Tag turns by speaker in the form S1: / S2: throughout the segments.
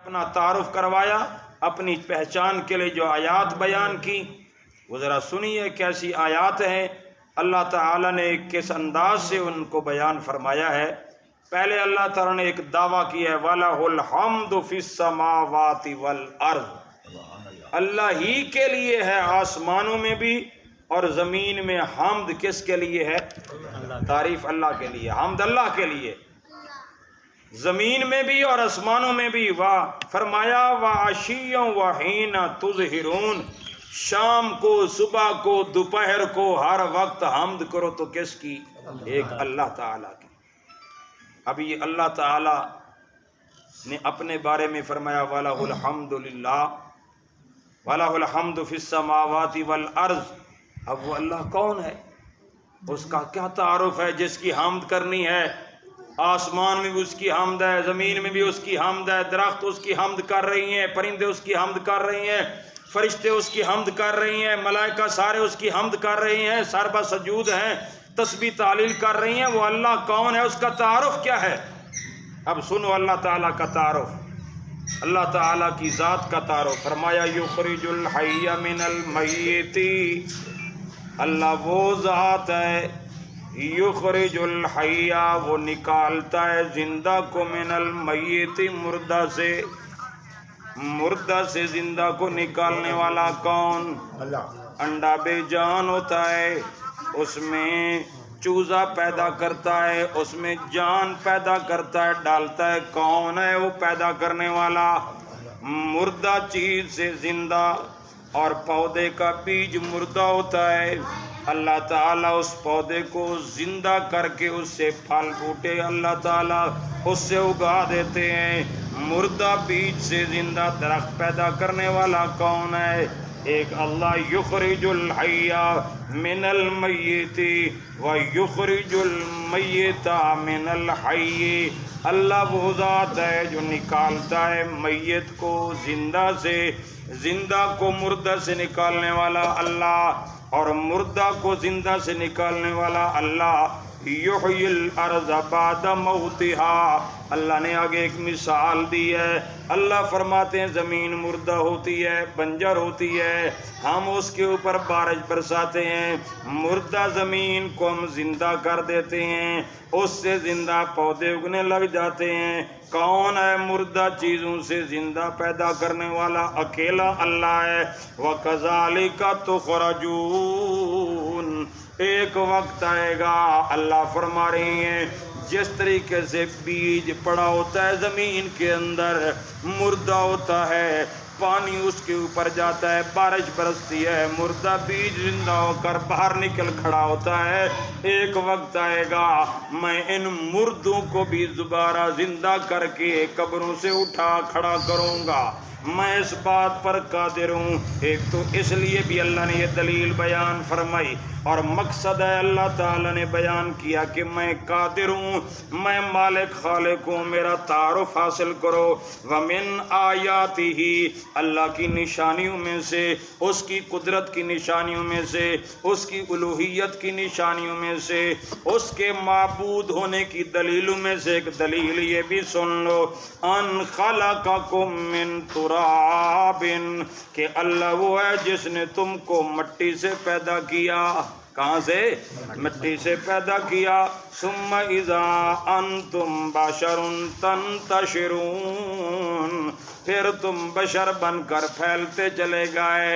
S1: اپنا تعارف کروایا، اپنی پہچان کے لیے جو آیات بیان کی وہ ذرا سنیے کیسی آیات ہیں، اللہ تعالیٰ نے کس انداز سے ان کو بیان فرمایا ہے۔ پہلے اللہ تعالیٰ نے ایک دعویٰ کیا ہے وَلَهُ الْحَمْدُ فِي السَّمَاوَاتِ وَالْأَرْضِ، اللہ ہی کے لیے ہے آسمانوں میں بھی اور زمین میں۔ حمد کس کے لیے ہے؟ تعریف اللہ کے لیے، حمد اللہ کے لیے، زمین میں بھی اور آسمانوں میں بھی۔ فرمایا وَعَشِيًّا وَحِينَ تُظْهِرُونَ، شام کو، صبح کو، دوپہر کو، ہر وقت حمد کرو تو کس کی؟ ایک اللہ تعالیٰ کی۔ اب یہ اللہ تعالیٰ نے اپنے بارے میں فرمایا وَلَهُ الْحَمْدُ لِلَّهِ وَلَهُ الْحَمْدُ فِي السَّمَاوَاتِ وَالْأَرْضِ۔ اب وہ اللہ کون ہے؟ اس کا کیا تعارف ہے جس کی حمد کرنی ہے؟ آسمان میں بھی اس کی حمد ہے، زمین میں بھی اس کی حمد ہے، درخت اس کی حمد کر رہی ہیں، پرندے اس کی حمد کر رہی ہیں، فرشتے اس کی حمد کر رہی ہیں، ملائکہ سارے اس کی حمد کر رہی ہیں، سربا سجود ہیں، تسبیح تعلیل کر رہی ہیں۔ وہ اللہ کون ہے؟ اس کا تعارف کیا ہے؟ اب سنو اللہ تعالیٰ کا تعارف، اللہ تعالیٰ کی ذات کا تعارف۔ فرمایا یخرج الحی من المیت، اللہ وہ ذات ہے یخرج الحی، وہ نکالتا ہے زندہ کو، من المیت، مردہ سے، مردہ سے زندہ کو نکالنے والا کون؟ اللہ۔ انڈا بے جان ہوتا ہے، اس میں چوزا پیدا کرتا ہے، اس میں جان پیدا کرتا ہے، ڈالتا ہے، کون ہے وہ پیدا کرنے والا؟ مردہ چیز سے زندہ، اور پودے کا بیج مردہ ہوتا ہے، اللہ تعالیٰ اس پودے کو زندہ کر کے اس سے پھل بوٹے اللہ تعالیٰ اس سے اگا دیتے ہیں۔ مردہ بیج سے زندہ درخت پیدا کرنے والا کون ہے؟ ایک اللہ۔ یخرج الحی من المیت ویخرج المیت من الحی، اللہ وہ ذات ہے جو نکالتا ہے میت کو زندہ سے، زندہ کو مردہ سے نکالنے والا اللہ، اور مردہ کو زندہ سے نکالنے والا اللہ۔ یحیی الارض بعد موتها، اللہ نے آگے ایک مثال دی ہے۔ اللہ فرماتے ہیں زمین مردہ ہوتی ہے، بنجر ہوتی ہے، ہم اس کے اوپر بارش برساتے ہیں، مردہ زمین کو ہم زندہ کر دیتے ہیں، اس سے زندہ پودے اگنے لگ جاتے ہیں۔ کون ہے مردہ چیزوں سے زندہ پیدا کرنے والا؟ اکیلا اللہ ہے۔ وَكَذَلِكَ تُخْرَجُونَ، ایک وقت آئے گا، اللہ فرما رہی ہیں جس طریقے سے بیج پڑا ہوتا ہے زمین کے اندر، مردہ ہوتا ہے، پانی اس کے اوپر جاتا ہے، بارش برستی ہے، مردہ بیج زندہ ہو کر باہر نکل کھڑا ہوتا ہے۔ ایک وقت آئے گا میں ان مردوں کو بھی دوبارہ زندہ کر کے قبروں سے اٹھا کھڑا کروں گا، میں اس بات پر قادر ہوں۔ ایک تو اس لیے بھی اللہ نے یہ دلیل بیان فرمائی، اور مقصد ہے اللہ تعالیٰ نے بیان کیا کہ میں قادر ہوں، میں مالک خالق ہوں، میرا تعارف حاصل کرو۔ وَمِنْ آیَاتِهِ، اللہ کی نشانیوں میں سے، اس کی قدرت کی نشانیوں میں سے، اس کی الوہیت کی نشانیوں میں سے، اس کے معبود ہونے کی دلیلوں میں سے ایک دلیل یہ بھی سن لو، ان خلقکم من تراب، کہ اللہ وہ ہے جس نے تم کو مٹی سے پیدا کیا۔ کہاں سے؟ مٹی سے پیدا کیا۔ ثم اذا انتم بشر تنتشرون، پھر تم بشر بن کر پھیلتے چلے گئے۔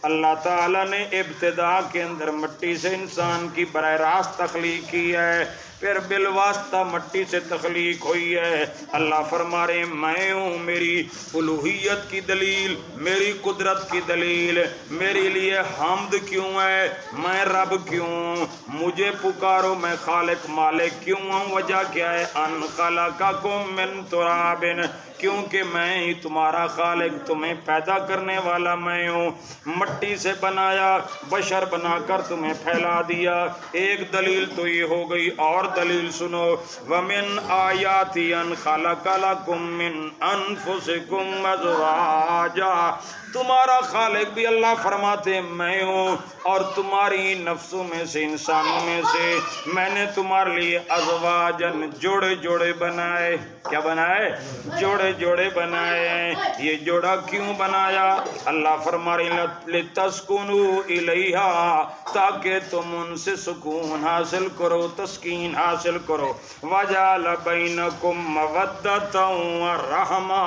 S1: اللہ تعالیٰ نے ابتدا کے اندر مٹی سے انسان کی براہ راست تخلیق کی ہے، پھر بالواسطہ مٹی سے تخلیق ہوئی ہے۔ اللہ فرما رہے ہیں میں ہوں، میری الوہیت کی دلیل، میری قدرت کی دلیل، میرے لیے حمد کیوں ہے، میں رب کیوں، مجھے پکارو، میں خالق مالک کیوں ہوں۔ وجہ کیا ہے؟ ان خلقکم من تراب، کیونکہ میں ہی تمہارا خالق، تمہیں پیدا کرنے والا میں ہوں، مٹی سے بنایا، بشر بنا کر تمہیں پھیلا دیا۔ ایک دلیل تو یہ ہو گئی، اور دلیل سنو، وَمِنْ آیَاتِهِ أَنْ خَلَقَ لَكُم مِّنْ أَنفُسِكُمْ أَزْوَاجًا، تمہارا خالق بھی اللہ فرماتے میں ہوں، اور تمہاری نفسوں میں سے، انسانوں میں سے میں نے تمہارے لیے ازواجن، جوڑے جوڑے بنائے۔ کیا بنائے؟ جوڑے جوڑے بنائے ہیں. یہ جوڑا کیوں بنایا؟ اللہ فرما رہے ہیں لِتَسْكُنُوا إِلَيْهَا، تاکہ تم ان سے سکون حاصل کرو، تسکین حاصل کرو. وَجَعَلَ بَيْنَكُمْ مَوَدَّةً وَرَحْمَةً،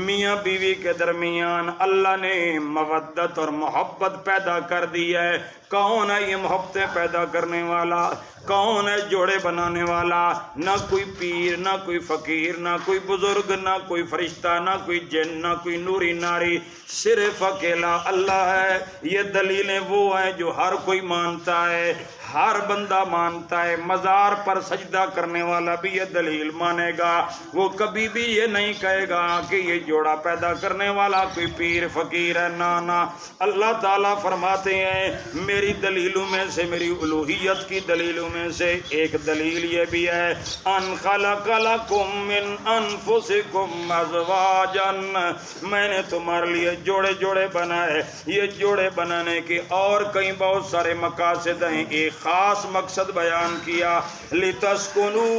S1: میاں بیوی کے درمیان اللہ نے مودت اور محبت پیدا کر دی ہے. کون ہے یہ محبتیں پیدا کرنے والا؟ کون ہے جوڑے بنانے والا؟ نہ کوئی پیر، نہ کوئی فقیر، نہ کوئی بزرگ، نہ کوئی فرشتہ، نہ کوئی جن، نہ کوئی نوری ناری، صرف اکیلا اللہ ہے. یہ دلیلیں وہ ہیں جو ہر کوئی مانتا ہے، ہر بندہ مانتا ہے. مزار پر سجدہ کرنے والا بھی یہ دلیل مانے گا. وہ کبھی بھی یہ نہیں کہے گا کہ یہ جوڑا پیدا کرنے والا کوئی پیر فقیر ہے. نہ، اللہ تعالیٰ فرماتے ہیں میری دلیلوں میں سے، میری الوہیت کی دلیلوں میں سے ایک دلیل یہ بھی ہے ان خلق لکم من انفسکم ازواجا، میں نے تمہارے لیے جوڑے جوڑے بنائے. یہ جوڑے بنانے کے اور کئی بہت سارے مقاصد ہیں، ایک خاص مقصد بیان کیا لِتَسْكُنُوا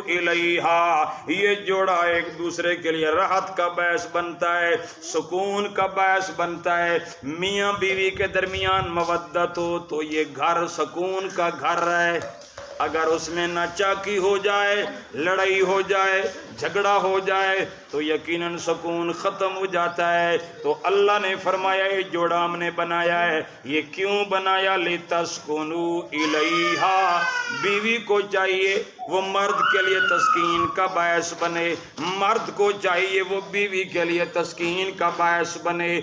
S1: إِلَيْهَا. یہ جوڑا ایک دوسرے کے لیے راحت کا باعث بنتا ہے، سکون کا باعث بنتا ہے. میاں بیوی کے درمیان مودت ہو تو یہ گھر سکون کا گھر ہے. اگر اس میں نہ چاکی ہو جائے، لڑائی ہو جائے، جھگڑا ہو جائے تو یقیناً سکون ختم ہو جاتا ہے. تو اللہ نے فرمایا یہ جوڑا ہم نے بنایا ہے. یہ کیوں بنایا؟ لِتَسْكُنُوا إِلَيْهَا، بیوی کو چاہیے وہ مرد کے لیے تسکین کا باعث بنے، مرد کو چاہیے وہ بیوی کے لیے تسکین کا باعث بنے.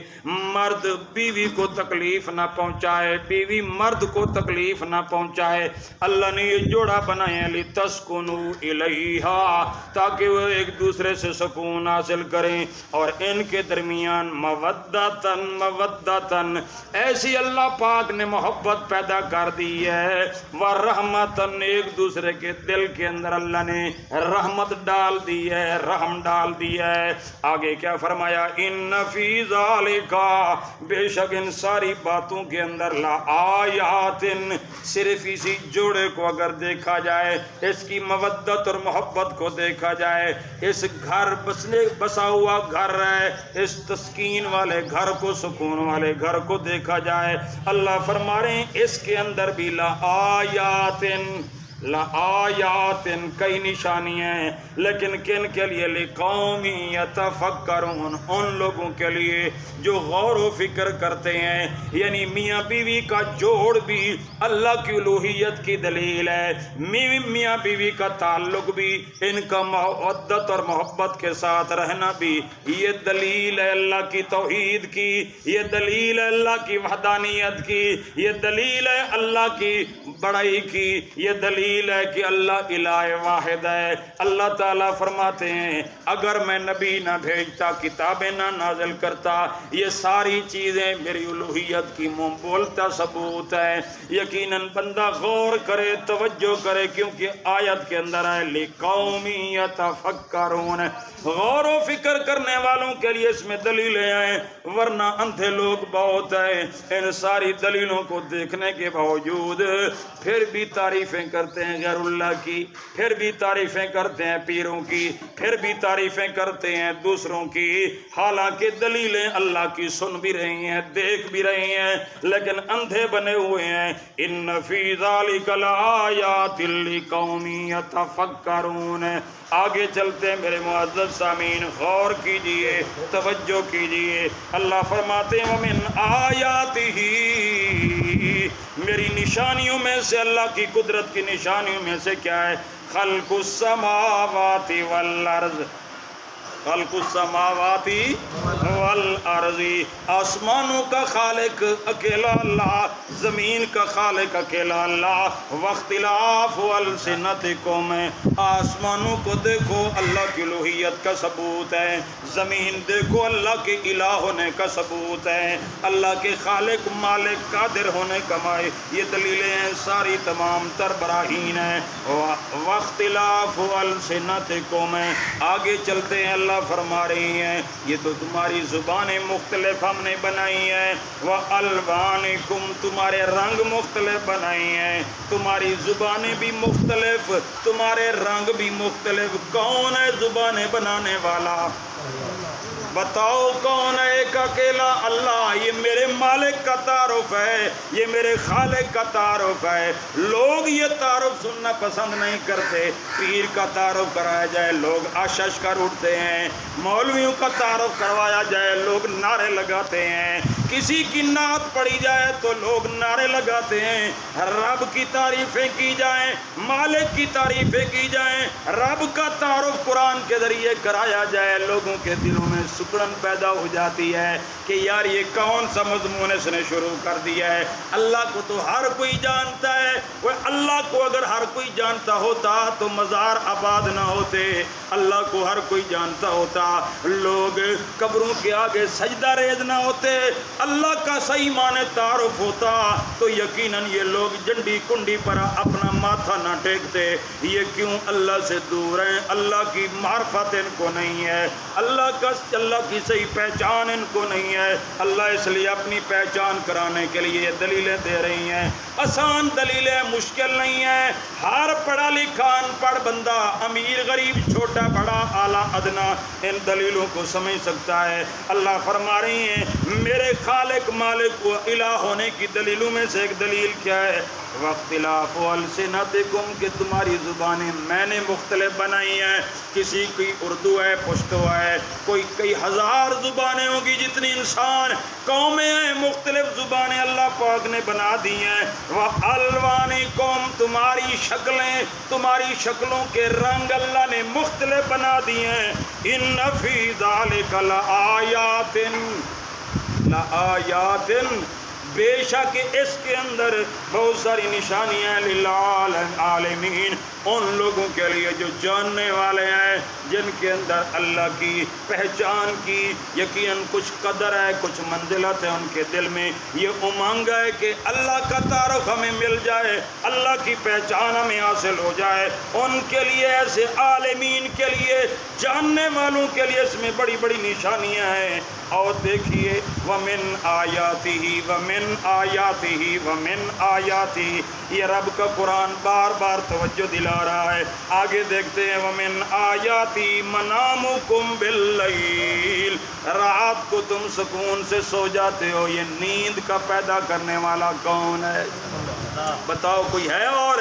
S1: مرد بیوی کو تکلیف نہ پہنچائے، بیوی مرد کو تکلیف نہ پہنچائے. اللہ نے یہ جوڑا بنایا لِتَسْكُنُوا إِلَيْهَا، تاکہ وہ ایک دوسرے سے سکون حاصل کریں. اور ان کے درمیان مودتاً ایسی اللہ پاک نے محبت پیدا کر دی ہے. وَرَحْمَةً، ایک دوسرے کے دل کے اندر اللہ نے رحمت ڈال دی ہے، رحم ڈال دی ہے. آگے کیا فرمایا؟ اِنَّ فِي ذَلِكَ، بے شک ان ساری باتوں کے اندر لَآيَاتٍ، صرف اسی جوڑے کو اگر دیکھا جائے، اس کی مودت اور محبت کو دیکھا جائے، اس گھر بسا ہوا گھر ہے، اس تسکین والے گھر کو، سکون والے گھر کو دیکھا جائے، اللہ فرما رہے ہیں اس کے اندر بھی لآیاتن کئی نشانیاں ہیں. لیکن کن کے لیے؟ لقوم یتفکرون، ان لوگوں کے لیے جو غور و فکر کرتے ہیں. یعنی میاں بیوی کا جوڑ بھی اللہ کی الوہیت کی دلیل ہے. میاں بیوی کا تعلق بھی، ان کا مودت اور محبت کے ساتھ رہنا بھی یہ دلیل ہے اللہ کی توحید کی، یہ دلیل ہے اللہ کی وحدانیت کی، یہ دلیل ہے اللہ کی بڑائی کی، یہ دلیل ہے کہ اللہ الہ واحد ہے. اللہ تعالیٰ فرماتے ہیں اگر میں نبی نہ بھیجتا، کتابیں نہ نازل کرتا، یہ ساری چیزیں میری الوہیت کی منہ بولتا ثبوت ہے. یقیناً بندہ غور کرے، توجہ کرے، کیونکہ آیت کے اندر ہے لِقَوْمٍ يَتَفَكَّرُونَ، غور و فکر کرنے والوں کے لیے اس میں دلیلیں ہیں. ورنہ اندھے لوگ بہت ہیں، ان ساری دلیلوں کو دیکھنے کے باوجود پھر بھی تعریفیں کرتے ہیں غیر اللہ کی، پھر بھی تعریفیں کرتے ہیں پیروں کی، پھر بھی تعریفیں کرتے ہیں دوسروں کی. حالانکہ دلیلیں اللہ کی سن بھی رہی ہیں، دیکھ بھی رہی ہیں، لیکن اندھے بنے ہوئے ہیں. ان فی ذالک لآیات لقوم یتفکرون. آگے چلتے ہیں میرے معزز سامعین، غور کیجئے، توجہ کیجئے. اللہ فرماتے ہیں وَمِنْ آیَاتِهِ، میری نشانیوں میں سے، اللہ کی قدرت کی نشانیوں میں سے کیا ہے؟ خلق السماوات والارض، خلق السماوات والارض، آسمانوں کا خالق اکیلا اللہ، زمین کا خالق اکیلا اللہ. واختلاف السنتکم، آسمانوں کو دیکھو اللہ کی الوہیت کا ثبوت ہے، زمین دیکھو اللہ کے الہ ہونے کا ثبوت ہے، اللہ کے خالق مالک قادر ہونے کا یہ دلیلیں ہیں، ساری تمام تر براہین ہیں. واختلاف السنتکم، آگے چلتے ہیں. اللہ اللہ فرما رہی ہیں یہ تو تمہاری زبانیں مختلف ہم نے بنائی ہیں، وَأَلْوَانِكُمْ تمہارے رنگ مختلف بنائی ہیں، تمہاری زبانیں بھی مختلف، تمہارے رنگ بھی مختلف۔ کون ہے زبانیں بنانے والا؟ بتاؤ کون ہے؟ ایک اکیلا اللہ۔ یہ میرے مالک کا تعارف ہے، یہ میرے خالق کا تعارف ہے۔ لوگ یہ تعارف سننا پسند نہیں کرتے، پیر کا تعارف کرایا جائے لوگ آشش کر اٹھتے ہیں، مولویوں کا تعارف کروایا جائے لوگ نعرے لگاتے ہیں، کسی کی نعت پڑھی جائے تو لوگ نعرے لگاتے ہیں، رب کی تعریفیں کی جائیں، مالک کی تعریفیں کی جائیں، رب کا تعارف قرآن کے ذریعے کرایا جائے، لوگوں کے دلوں میں سکڑن پیدا ہو جاتی ہے کہ یار یہ کون سا مضمون اس نے شروع کر دیا ہے۔ اللہ کو تو ہر کوئی جانتا ہے، وہ اللہ کو اگر ہر کوئی جانتا ہوتا تو مزار آباد نہ ہوتے، اللہ کو ہر کوئی جانتا ہوتا لوگ قبروں کے آگے سجدہ ریز نہ ہوتے، اللہ کا صحیح معنی تعارف ہوتا تو یقیناً یہ لوگ جنڈی کنڈی پر اپنا ماتھا نہ ٹیکتے۔ یہ کیوں؟ اللہ سے دور ہیں، اللہ کی معرفت ان کو نہیں ہے، اللہ کی صحیح پہچان ان کو نہیں ہے۔ اللہ اس لیے اپنی پہچان کرانے کے لیے یہ دلیلیں دے رہی ہیں، آسان دلیلیں، مشکل نہیں ہے۔ ہر پڑھا لکھا ان پڑھ بندہ، امیر غریب، چھوٹا بڑا، اعلیٰ ادنا، ان دلیلوں کو سمجھ سکتا ہے۔ اللہ فرما رہی ہیں میرے خالق مالک و الہ ہونے کی دلیلوں میں سے ایک دلیل کیا ہے؟ واختلاف السنتکم کہ تمہاری زبانیں میں نے مختلف بنائی ہیں، کسی کی اردو ہے، پشتو ہے، کوئی کئی ہزار زبانیں ہوں گی جتنی انسان قومیں ہیں، مختلف زبانیں اللہ پاک نے بنا دی ہیں۔ وَأَلْوَانِكُمْ تمہاری شکلیں، تمہاری شکلوں کے رنگ اللہ نے مختلف بنا دیے ہیں۔ إِنَّ فِي ذَلِكَ لَآيَاتٍ بے شک اس کے اندر بہت ساری نشانیاں للعالمین ان لوگوں کے لیے جو جاننے والے ہیں، جن کے اندر اللہ کی پہچان کی یقیناً کچھ قدر ہے، کچھ منزلت ہے ان کے دل میں، یہ امنگ ہے کہ اللہ کا تعارف ہمیں مل جائے، اللہ کی پہچان ہمیں حاصل ہو جائے۔ ان کے لیے، ایسے عالمین کے لیے، جاننے والوں کے لیے اس میں بڑی بڑی نشانیاں ہیں۔ اور دیکھیے وَمِنْ آیَاتِهِ وَمِنْ آیَاتِهِ وَمِنْ آیَاتِهِ، یہ رب کا قرآن بار بار توجہ دلا رہا ہے۔ آگے دیکھتے ہیں وَمِنْ آیَاتِهِ مَنَامُكُمْ بِاللَّيْلِ، رات کو تم سکون سے سو جاتے ہو، یہ نیند کا پیدا کرنے والا کون ہے؟ بتاؤ کوئی ہے؟ اور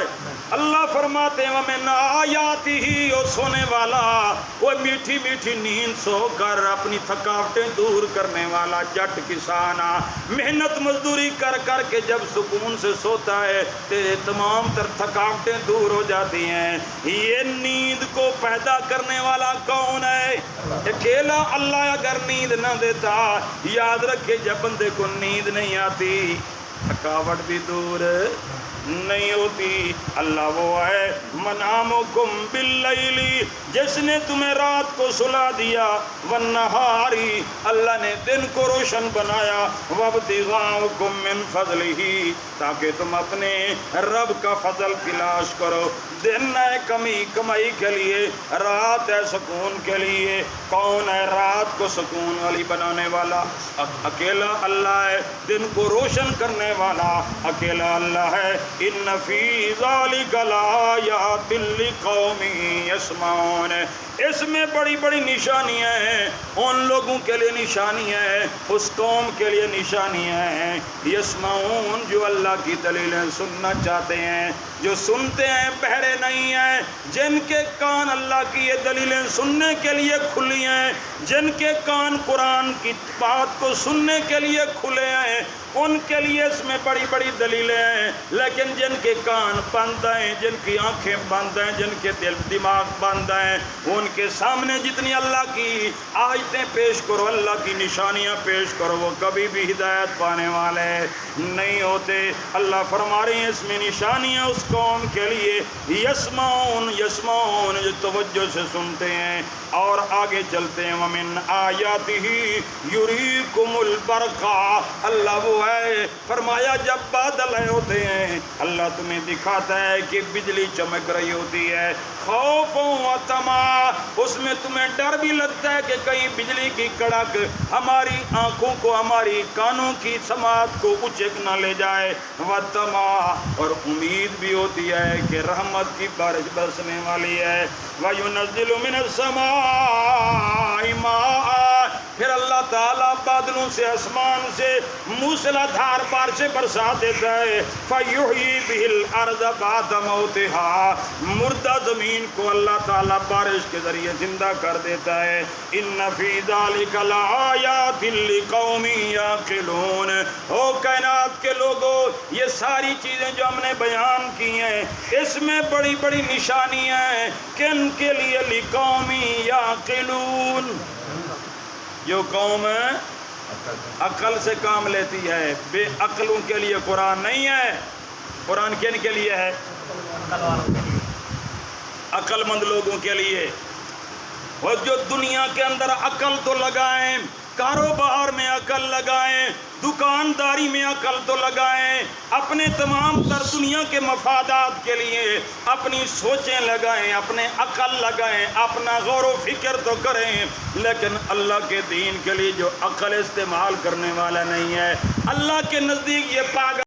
S1: اللہ فرماتے ہیں وَمِنْ آیَاتِهِ، وہ سونے والا، وہ میٹھی میٹھی نیند سو کر اپنی تھکاوٹیں دور کرنے والا، جٹ کسانا محنت مزدوری کر کر کے جب سکون سے سوتا ہے تیرے تمام تر تھکاوٹیں دور ہو جاتی ہیں۔ یہ نیند کو پیدا کرنے والا کون ہے؟ اکیلا اللہ۔ اگر نیند نہ دیتا، یاد رکھے جب بندے کو نیند نہیں آتی تھکاوٹ بھی دور نہیں ہوتی۔ اللہ وہ ہے منامکم باللیل، جس نے تمہیں رات کو سلا دیا، والنہاری، اللہ نے دن کو روشن بنایا، وابتغاؤکم من فضلہ، تاکہ تم اپنے رب کا فضل تلاش کرو۔ دن ہے کمائی کے لیے، رات ہے سکون کے لیے۔ کون ہے رات کو سکون والی بنانے والا؟ اکیلا اللہ ہے۔ دن کو روشن کرنے والا اکیلا اللہ ہے۔ ان فی ذلک لآیات لقوم یسمعون، اس میں بڑی بڑی نشانیاں ہیں، ان لوگوں کے لیے نشانیاں ہیں، اس قوم کے لیے نشانیاں ہیں، یسمعون، جو اللہ کی دلیلیں سننا چاہتے ہیں، جو سنتے ہیں بہرے نہیں ہیں، جن کے کان اللہ کی یہ دلیلیں سننے کے لیے کھلی ہیں، جن کے کان قرآن کی بات کو سننے کے لیے کھلے ہیں، ان کے لیے اس میں بڑی بڑی دلیلیں ہیں۔ لیکن جن کے کان بند ہیں، جن کی آنکھیں بند ہیں، جن کے دماغ بند ہیں، ان کے سامنے جتنی اللہ کی آیتیں پیش کرو، اللہ کی نشانیاں پیش کرو، وہ کبھی بھی ہدایت پانے والے نہیں ہوتے۔ اللہ فرما رہے ہیں اس میں نشانیاں اس قوم کے لیے، یسمعون، یسمعون، جو توجہ سے سنتے ہیں۔ اور آگے چلتے ہیں ومن آیاتہ یریکم البرق، اللہ وہ ہے فرمایا جب بادل ہوتے ہیں اللہ تمہیں دکھاتا ہے کہ بجلی چمک رہی ہوتی ہے، خوف و طمع، اس میں تمہیں ڈر بھی لگتا ہے کہ کہیں بجلی کی کڑک ہماری آنکھوں کو ہماری کانوں کی سماعت کو اچک نہ لے جائے، و طمع، اور امید بھی ہوتی ہے کہ رحمت کی بارش برسنے والی ہے، وَيُنَزِّلُ مِنَ السَّمَاءِ مَاءً، پھر اللہ تعالیٰ بادلوں سے آسمان سے موسلا دھار بارشیں برسا دیتا ہے، فَيُحْيِي بِهِ الْأَرْضَ بَعْدَ مَوْتِهَا، مردہ زمین کو اللہ تعالیٰ بارش کے ذریعے زندہ کر دیتا ہے، إِنَّ فِي ذَلِكَ لَآيَاتٍ لِقَوْمٍ يَعْقِلُونَ، او کائنات کے لوگوں یہ ساری چیزیں جو ہم نے بیان کی ہیں اس میں بڑی بڑی نشانیاں ہیں، کن کے لیے؟ لِقَوْمٍ يَعْقِلُونَ، جو قوم عقل سے کام لیتی ہے، بے عقلوں کے لیے قرآن نہیں ہے، قرآن کن کے لیے ہے؟ عقل مند لوگوں کے لیے، وہ جو دنیا کے اندر عقل تو لگائیں، کاروبار میں عقل لگائیں، دکانداری میں عقل تو لگائیں، اپنے تمام تر دنیا کے مفادات کے لیے اپنی سوچیں لگائیں، اپنے عقل لگائیں، اپنا غور و فکر تو کریں، لیکن اللہ کے دین کے لیے جو عقل استعمال کرنے والا نہیں ہے، اللہ کے نزدیک یہ پاگل